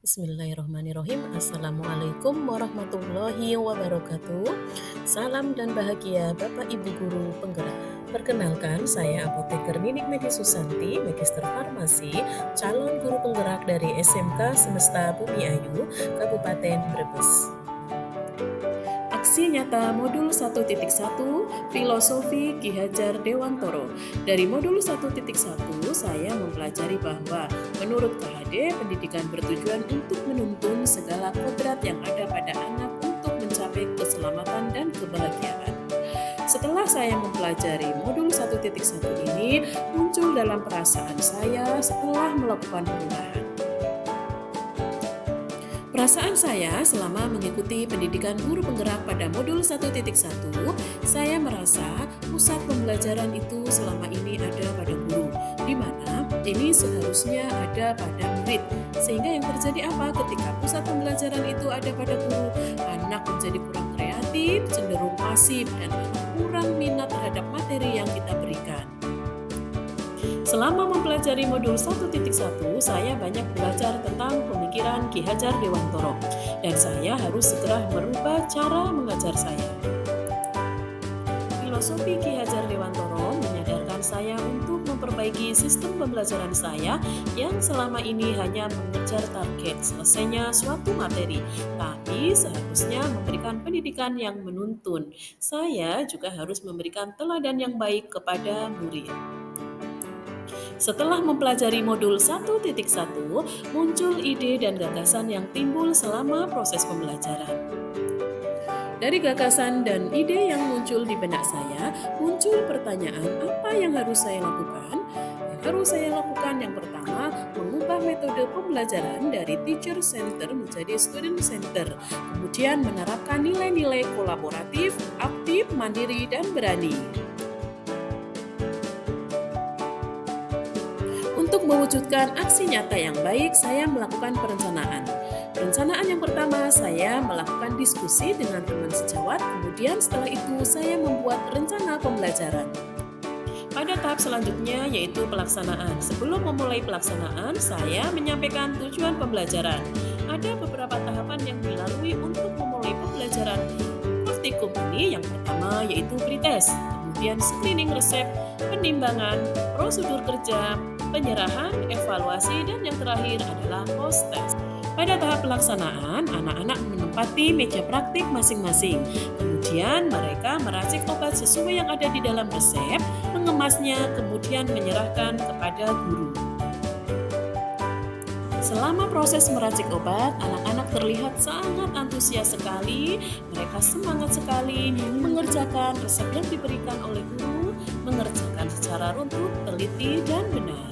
Bismillahirrahmanirrahim. Assalamualaikum warahmatullahi wabarakatuh. Salam dan bahagia Bapak Ibu Guru Penggerak. Perkenalkan, saya Apoteker Ninik Medi Susanti, Magister Farmasi, calon guru penggerak dari SMK Semesta Bumi Ayu, Kabupaten Brebes. Aksi nyata modul 1.1 Filosofi Ki Hajar Dewantoro. Dari modul 1.1 saya mempelajari bahwa menurut KHD pendidikan bertujuan untuk menuntun segala kodrat yang ada pada anak untuk mencapai keselamatan dan kebahagiaan. Setelah saya mempelajari modul 1.1 ini, muncul dalam perasaan saya setelah melakukan perubahan. Perasaan saya selama mengikuti pendidikan guru penggerak pada modul 1.1, saya merasa pusat pembelajaran itu selama ini ada pada guru, di mana ini seharusnya ada pada murid. Sehingga yang terjadi apa ketika pusat pembelajaran itu ada pada guru? Anak menjadi kurang kreatif, cenderung pasif, dan kurang minat terhadap materi yang kita berikan. Selama mempelajari modul 1.1, saya banyak belajar tentang pemikiran Ki Hajar Dewantoro, dan saya harus segera merubah cara mengajar saya. Filosofi Ki Hajar Dewantoro menyadarkan saya untuk memperbaiki sistem pembelajaran saya yang selama ini hanya mengejar target selesainya suatu materi, tapi seharusnya memberikan pendidikan yang menuntun. Saya juga harus memberikan teladan yang baik kepada murid. Setelah mempelajari modul 1.1, muncul ide dan gagasan yang timbul selama proses pembelajaran. Dari gagasan dan ide yang muncul di benak saya, muncul pertanyaan apa yang harus saya lakukan? Yang harus saya lakukan yang pertama, mengubah metode pembelajaran dari teacher center menjadi student center, kemudian menerapkan nilai-nilai kolaboratif, aktif, mandiri, dan berani. Untuk mewujudkan aksi nyata yang baik, saya melakukan perencanaan. Perencanaan yang pertama, saya melakukan diskusi dengan teman sejawat, kemudian setelah itu saya membuat rencana pembelajaran. Pada tahap selanjutnya yaitu pelaksanaan. Sebelum memulai pelaksanaan, saya menyampaikan tujuan pembelajaran. Ada beberapa tahapan yang dilalui untuk memulai pembelajaran praktikum ini. Yang pertama yaitu pretest, kemudian screening resep, penimbangan, prosedur kerja, penyerahan, evaluasi, dan yang terakhir adalah post-test. Pada tahap pelaksanaan, anak-anak menempati meja praktik masing-masing. Kemudian mereka meracik obat sesuai yang ada di dalam resep, mengemasnya, kemudian menyerahkan kepada guru. Selama proses meracik obat, anak-anak terlihat sangat antusias sekali. Mereka semangat sekali mengerjakan resep yang diberikan oleh guru, mengerjakan secara runtut, teliti, dan benar.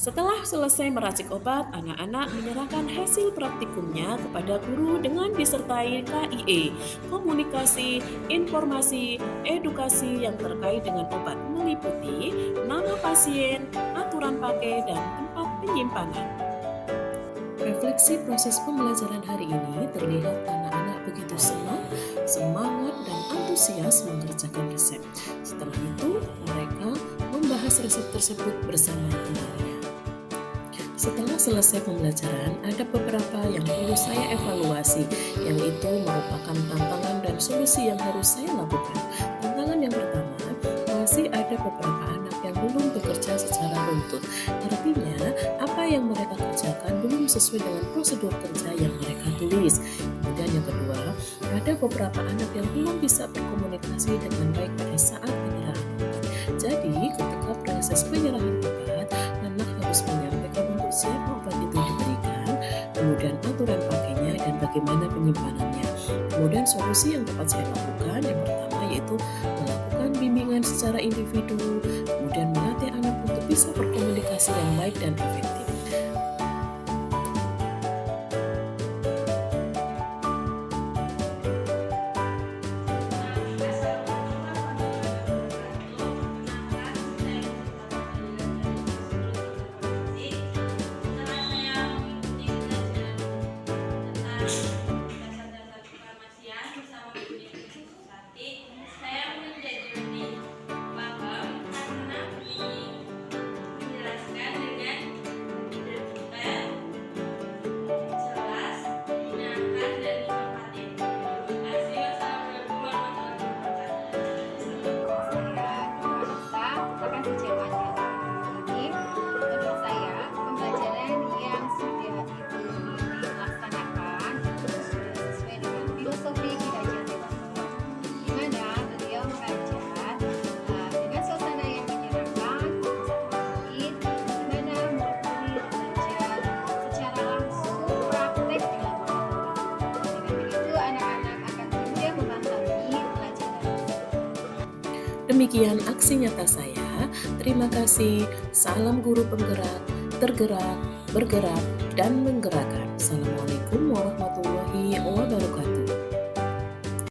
Setelah selesai meracik obat, anak-anak menyerahkan hasil praktikumnya kepada guru dengan disertai KIE, komunikasi, informasi, edukasi yang terkait dengan obat meliputi nama pasien, aturan pakai, dan tempat penyimpanan. Refleksi proses pembelajaran hari ini terlihat anak-anak begitu senang, semangat, dan antusias mengerjakan resep. Setelah itu, mereka membahas resep tersebut bersama temannya. Setelah selesai pembelajaran, ada beberapa yang perlu saya evaluasi, yang itu merupakan tantangan dan solusi yang harus saya lakukan. Tantangan yang pertama, masih ada beberapa anak yang belum bekerja secara runtut. Artinya, apa yang mereka kerjakan belum sesuai dengan prosedur kerja yang mereka tulis. Kemudian yang kedua, ada beberapa anak yang belum bisa berkomunikasi dengan baik pada saat penyerahan obat. Jadi, ketika proses penyerahan obat, anak harus menyampaikan untuk siapa obat itu diberikan, kemudian aturan pakainya dan bagaimana penyimpanannya. Kemudian solusi yang dapat saya lakukan yang pertama yaitu melakukan bimbingan secara individu, kemudian melatih anak untuk bisa berkomunikasi yang baik dan efektif. Saya menjadi lebih paham karena menjelaskan dengan Demikian aksi nyata saya. Terima kasih. Salam guru penggerak, tergerak, bergerak, dan menggerakkan. Assalamualaikum warahmatullahi wabarakatuh.